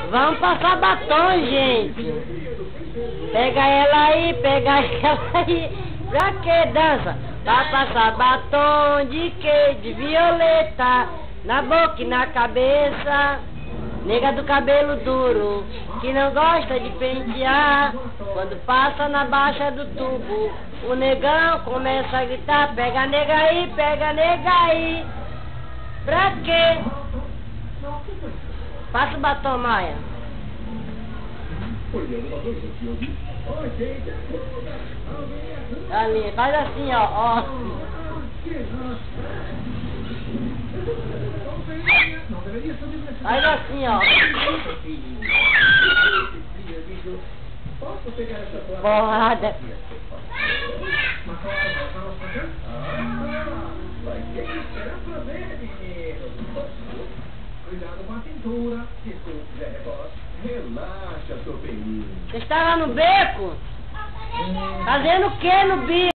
Vamos passar batom, gente. Pega ela aí, pega ela aí. Pra que dança? Pra passar batom de quê? De violeta. Na boca e na cabeça. Nega do cabelo duro, que não gosta de pentear. Quando passa na baixa do tubo, o negão começa a gritar: pega nega aí, pega nega aí. Pra quê? Passa o batom, Maia. Ali, faz assim, ó. Faz assim, ó. Porrada. Cuidado com a cintura. Se tu quiser negócio, relaxa, seu peninho. Você está lá no beco? Fazendo o que no bico?